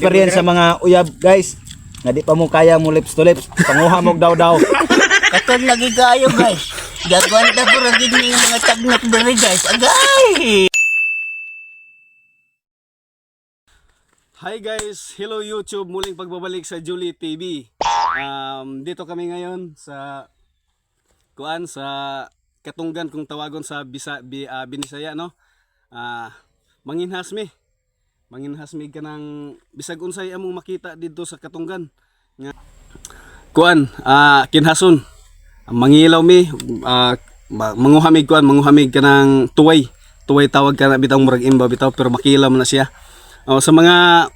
Pa rin sa mga uyab guys. Nga di pa mo kaya mo lips to lips. Panguha mo daw. Katong lagi kayo guys. Gagawin na po rin din yung mga tagnat dali guys. Agay! Hi guys! Hello YouTube! Muling pagbabalik sa Julie TV. Dito kami ngayon sa sa Katunggan kung tawagon sa Binisaya, no? Manginhas mi ka ng bisag unsay among makita dito sa Katunggan. Nga kinhason. Mangilaw mi manguhamig ka ng tuway tawag ka na bitaw murag imba bitaw pero makilaw na siya. Sa mga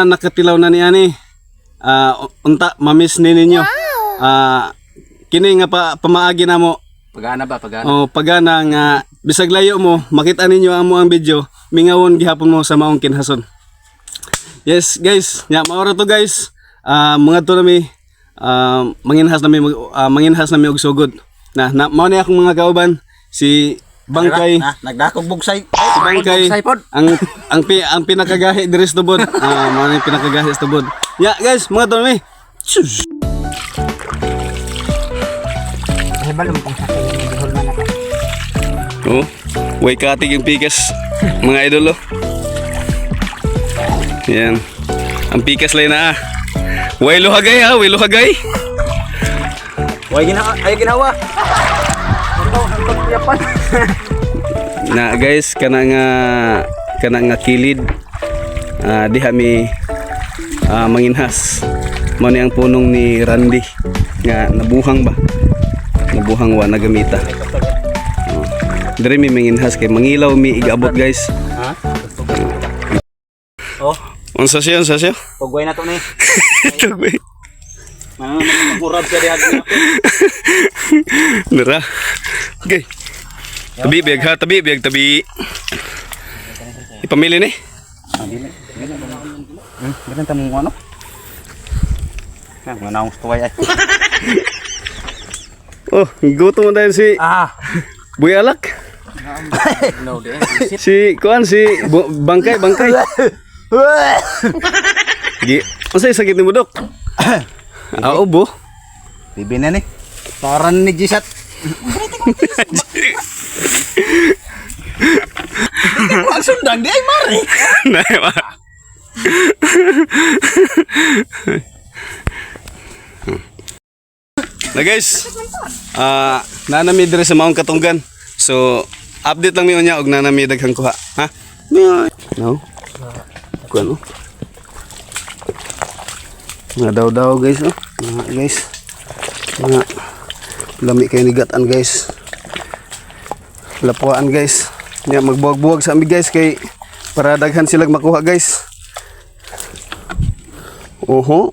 nakatilaw na niya unta mamiss ni ninyo. Kini nga pamaagi na mo Pagana. pagana nga bisag layo mo makita ninyo amo ang video mingawon gihapon mo sa maong kinhason. Yes guys, maoro to guys. Mga to nami manginhas nami og sugod. Mao ni akong mga kauban si Bangkay. Nagdakog bugsay. Si Bangkay ang pinakagahi diri sa tubod. Mao ni pinakagahi sa tubod. Guys, mga to nami. Oh, way katig yung pikas mga idol oh. Yan. Ang pikas lay na way luhagay way luhagay. Way ginawa. Na guys, kana nga kilid diha mi manginhas. Mao ni ang punong ni Randy nga nabuhang wa nagamita. Dire mi manginhas kay mangilaw mi igabot guys. Unsa siya? Tugway na to ni. Tugway. Magurab siya diha. Nara. Okay. Tabi biag. Ipamili ni. Ganun tamong ano? Nga naong tuway ay. Oh, gutom mo dahil si Boy Alak. Si Bangkay. Masay sakit ni Budok. Ubo. Bibi na ni. Taran ni Jisat. Wag sundan di ay mari. Na guys, nanami dire sa maong Katunggan. So, update lang mi unya og nanami daghang kuha, ha? No. Kuno. Nga daw guys, oh. Guys. Mga lami kay nigatan guys. Lapuan guys. Nya magbuwag-buwag sa ami guys kay para daghan sila makuha guys. Oho.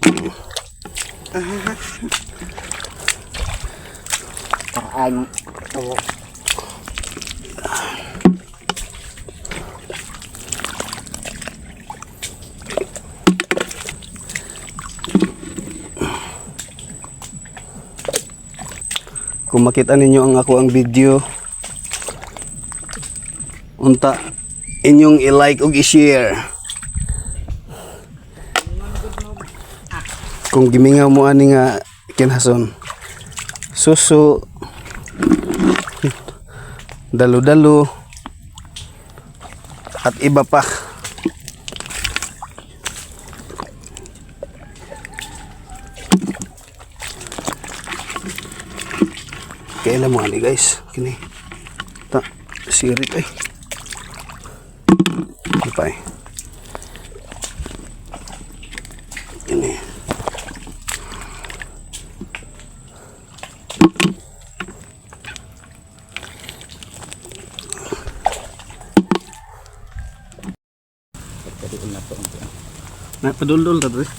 Kung makita ninyo ang video, unta inyong i-like ug i-share. Kung gimingaw mo ani nga kinhason, suso, dalo-dalo, at iba pa. Kailan mo ani guys, kini sirit ay ipay ini padul-dul ta dre.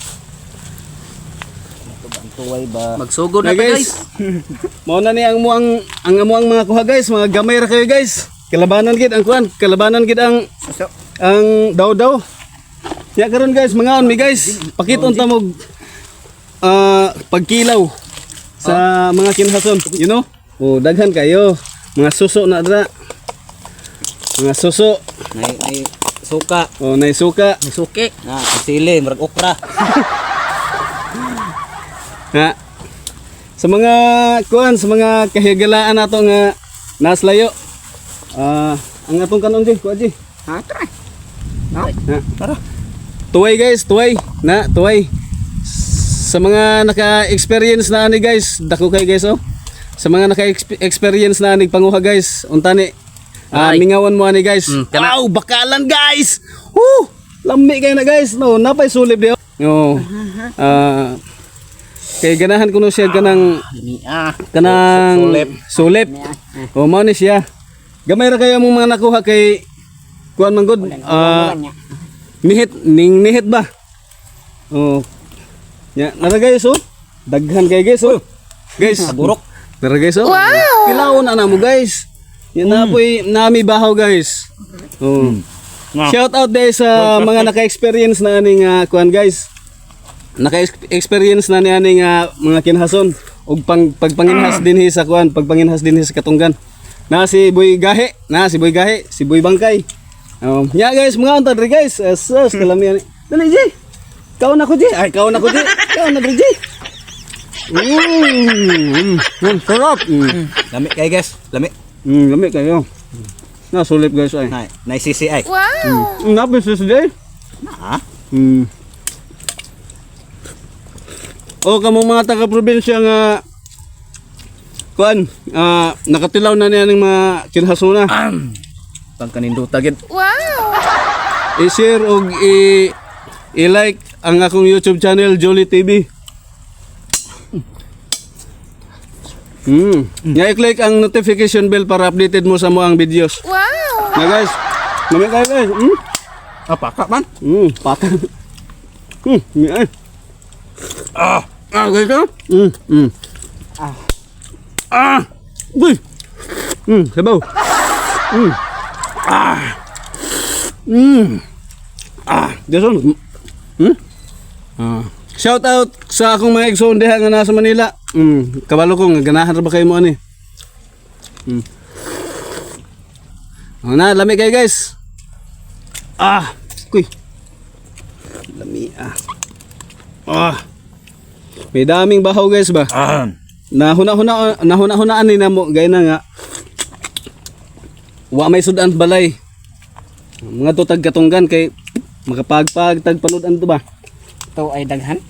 Tuway ba? Magsugod na guys. Mao na ni ang amuang mga kuha guys, mga gamay ra kayo guys. Kalabanan gid ang daw. Ya karon guys, mga mi guys. Pakiton ta mo pagkilaw sa mga kinhason, you know? Daghan kayo. Mga suso na dra. Mga suso. May suka, Oh, naisuka. Suki. na sili, murag okra. Ha. Sa mga kuan, sa mga kahigalaan nato nga naslayo. Ang atong kanon di, kuan di. Ha, tara. Ha. Tara. Tuway guys, tuway. Na, tuway. Sa mga naka-experience na ani guys, dako kay guys oh. Sa mga naka-experience na ani panguha guys, untani. Mingawan mo ani guys. Wow, bakalan guys. Lami kayo na guys. No, napay sulib di oh. No. Kay ganahan ko no siya kanang sulip. O mao ni siya. Gamay ra kayo mong mga nakuha kay kuan man gud. Nihit ba? Oh. Ya, nara guys oh. Daghan kay guys oh. Guys, Burok. nara guys oh. Wow. Kilawon ana mo guys. Yan na po'y nami bahaw guys. Oh. Shout out day sa mga naka-experience na aning kuan guys. Naka-experience na ni aning mga kinhason ug pagpanginhas dinhi sa kuan, pagpanginhas dinhi sa Katunggan. Na si Boy Gahe, si Boy Bangkay. Ya guys, mga unta diri guys. Sus kalamian. Dali Ji. Kaon ako Ji. Ay, kaon ako Ji. Kaon na diri Ji. Sarap. Lami kay guys, lami. Lami kayo. Na sulip guys ay. Nay sisi ay. Napis today. Ha? O kamong mga taga-probinsya nga kuan, nakatilaw na niya ng mga kinhasuna. Pangkaninduta gid. I-share og i-like ang akong YouTube channel Jolly TV. I-click ang notification bell para updated mo sa mo ang videos. Na guys, namin kayo guys. Paka man. Paka. Guys ka? Uy. Sabaw. Jason. Shout out sa akong mga igsoon diha nga nasa Manila. Kabalo ko nga ganahan ra ba kayo mo ani? Na lami kayo guys. Kuy. Lami May daming bahaw guys ba? Nahuna-hunaan ni namo gay na nga. Wa may sudan balay. Mga tutag Katunggan kay makapagpag tagpanudan to ba? Ito ay daghan.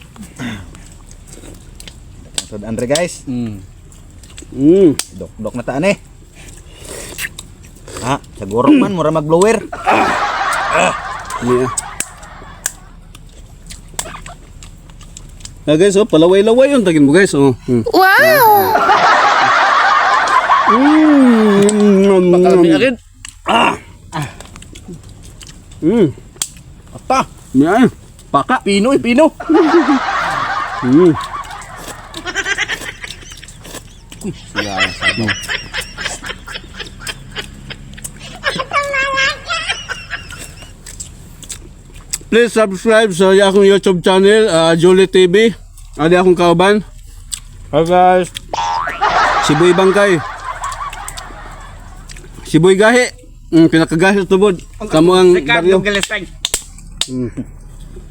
So Andre guys. Dok na taan eh. Siguro man mura mag-blower. Yeah. Guys, palaway-laway yun tagin mo guys. Agad. Ata. Yan. Paka. Pino. Please subscribe sa akong YouTube channel, Jolly TV. Adi akong kauban. Hi guys. Si Boy Bangkay. Si Boy Gahe. Pinakagahe sa tubod. Kamo ang baryo.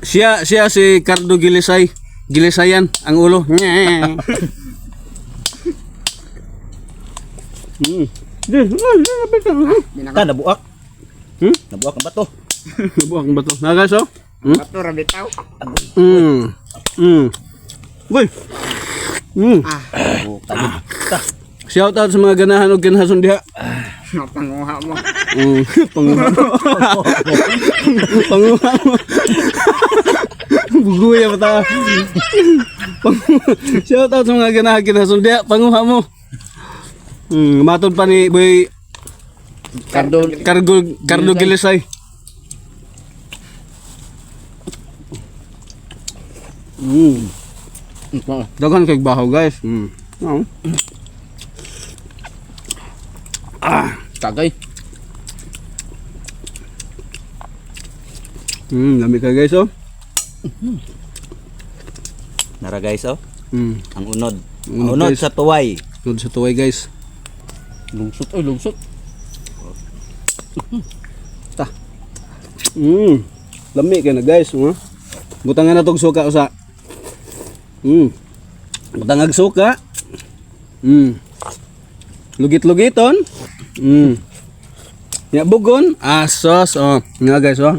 Siya si Cardo Gilisay. Gilisayan ang ulo. Nabuak. Nabuak ang bato. Nabuak ang bato. Na guys oh. Bato ra bitaw. Boy. Shout out sa mga ganahan og kinhason diha. Panguha mo. Panguha mo. Buguya pa ta. Shout out sa mga ganahan kinhason diha. Panguha mo. Matod pa ni Boy Cardo Gilisay. Dagan kay bahaw guys. Tagay. Lami kay guys oh. Nara guys oh. Ang unod. Unod, Unod guys. sa tuway. Unod sa tuway guys. Lungsot. Ta. Lami ka na guys. Butangan na tong suka usa. Butangag suka. Lugit-lugiton. Ya bugon. Sos. Oh. Nga guys. Oh.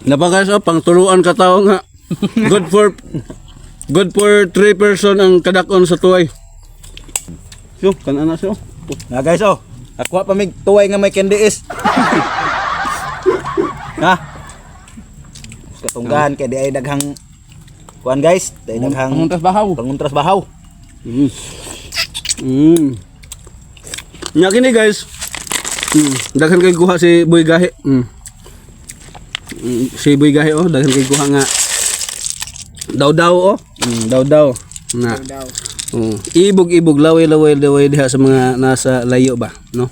Napaka pang turuan ka tao nga. Good for 3 person ang kadakon sa tuway. So, kanana siya. Nga guys, oh. Ako pa mig tuway nga may candies. Ha? Katunggan kay di ay daghang kuan guys, di ay daghang Panguntas bahaw. panguntras bahaw. Nya kini guys. Daghan kay kuha si Boy Gahi. Si Boy Gahi oh, daghan kay kuha nga daw-daw oh. Daw-daw. Na. Ibog-ibog laway-laway diha sa mga nasa layo ba, no?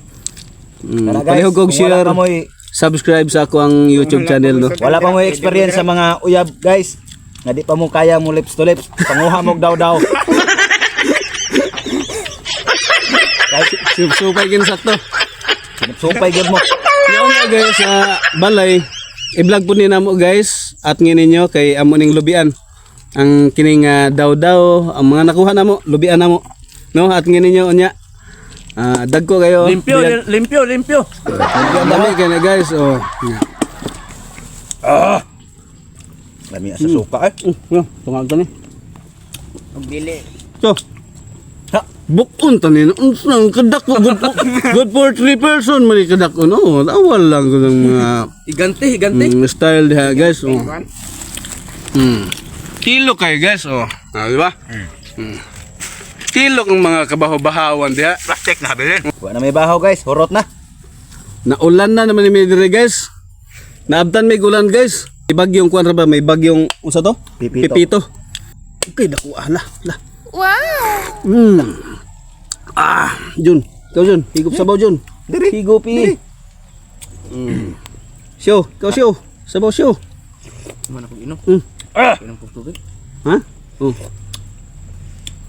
Tara, guys, Palihog kog kung wala share, pa mo'y- subscribe sa ako ang YouTube channel, no? Wala pa mo experience sa mga uyab guys. Nga di pa mo kaya mo lips to lips. Panguha mo daw. Supay kin sakto. Sumpay gyud mo. Yo nga guys sa balay, i-vlog po ni namo guys at ngini ninyo kay amo ning lubian. Ang kining daw-daw, ang mga nakuha namo, lubian namo. No, at ngini ninyo unya. Dagko kayo. Limpyo. Dami kay na guys. Oh. Lami sa suka eh. Tungal to ni. Bili. So, bukon tanin unsang kadako good for 3 person man kadako no awal lang ko ng Higanti. style diha guys oh. Kilo kay guys oh. Di ba? Kilo ng mga kabaho-bahawan diha. Plastic na habilin. Wala na may bahaw guys, hurot na. Naulan na naman ni dire guys. Naabtan may ulan guys. May bagyong kuan ra ba? May bagyong unsa to? Pipito. Okay, dako la. Wow. Jun. Ikaw Jun, higop sabaw Jun. Diri. Higop i. Siyo, ikaw siyo. Sabaw siyo. Mana kong inom? Inom kong tubig. Ha? Oh.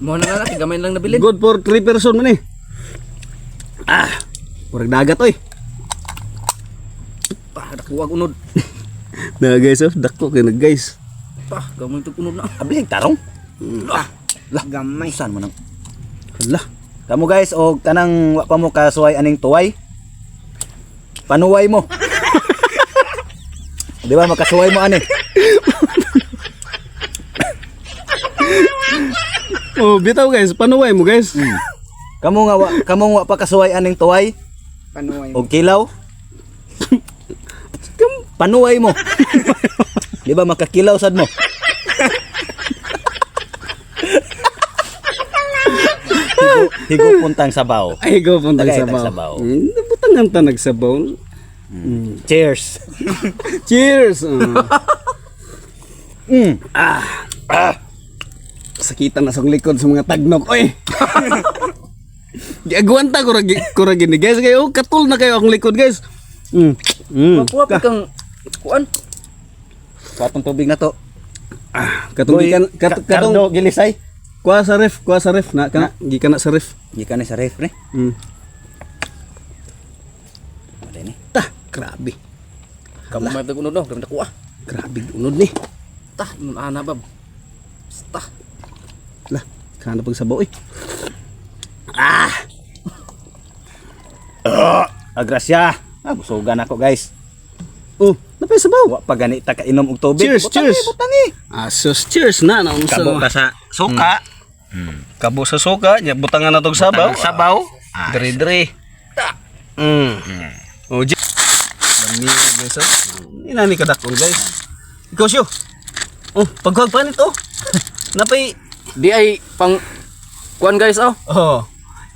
Mo na lang, gamay lang nabilin. Good for 3 person man eh. Murag dagat oy. Dakuwag unod. Na guys, oh, dako kay na guys. Gamay ito unod na. Abiling tarong. Gamay. Saan mo nang? Hala. Kamu guys og kanang wa pa mo kasuway aning tuway. Panuway mo. Di ba makasuway mo ani? Oh, bitaw guys, panuway mo guys. Kamong wa pa kasuway aning tuway Panuway. og kilaw. Panuway mo. Di ba makakilaw sad mo? Higo puntang sabaw. Ay, go punta Tagay sa sabaw. sabaw. Butangan ta nagsabaw. Cheers. Cheers. Sakitan na sa likod sa mga tagnok. Oy. Giagwanta ko ra gini guys kayo katul na kayo akong likod guys. Kuha pa kang kuan. Katong tubig na to. Katong Kardo katong gilisay. kuha sa ref na kana gikan na sa ref. Gikan ni sa ref ni. Ada ni. Grabe. Gamay ito unod no. Gamay kuha. Grabe unod ni. Nun ana bab. Lah, kana pag sabaw eh. Agrasya. Busugan ako guys. Oh, napay sabaw. Wa pa gani ta kainom og tubig. Cheers, cheers. Butangi. Sus, cheers na na unsa. Kabo ka sa suka. Kabo sa suka, nya butangan na tog sabaw. Sabaw. Diri-diri. Oh, dami guys. Inani kadakon guys. Ikaw siyo. Oh, pagkuhag pa nito. Napay Di ay pang kuan guys oh. oh.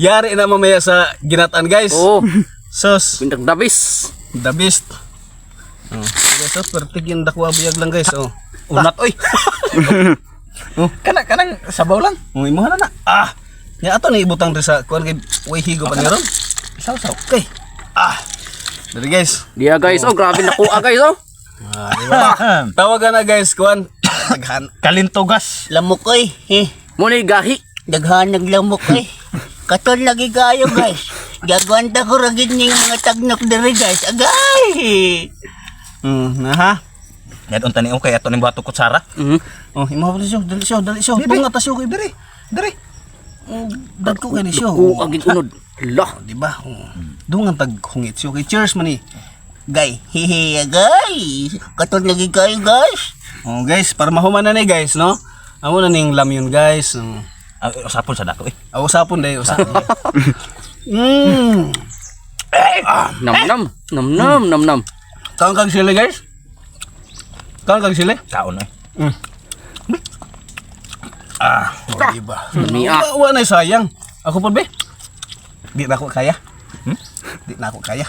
Yari na mamaya sa ginatan guys. Oo. Sus, Pindang dabis. the best. Oh, guys, oh, pertig yung dakwa buyag lang guys. Oh. Unat oy. Kanang sabaw lang. Oh, imuha na. Ya ato ni ibutang rin sa kuan kay way higo pa niron. Saw-saw. Okay. Dali guys. Diya guys oh, grabe nakuha guys oh. Di ba? Tawagan na guys kuan. Taghan. Kalintogas. Lamok oy. Mo ni gahi. Daghanag lamok eh. Katon lagi kayo guys. Gagwanta ko ragid ning mga tagnok diri guys. Agay! Ha? Yan unta ni okay ato ning bato kutsara. Oh, imaw dali siyo. Tunga ta siyo kay diri. Diri. Dagko kay ni siyo. Oo, agid unod. Lah, Di ba? Dungan tag hungit siyo kay cheers man ni. gay. Hehe, gay. Katon lagi kayo guys. Oh, guys, para mahuman na ni guys, no? Amo na ning lamyon guys. Usapon sa dako eh. Usapon day, usapon. Nam. Kaon kag sili guys? Kaon kag sili? Kaon eh. Oh, diba? Mia. Wa na sayang. Ako po be. Di na ako kaya. Di na ako kaya.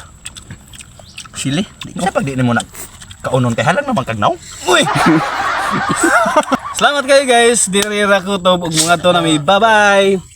Sili? Di ko. Sa pag di nimo na kaunon kay halang naman kagnaw. Uy! Salamat kayo guys. Diri ra ko to ug mga to na may bye-bye.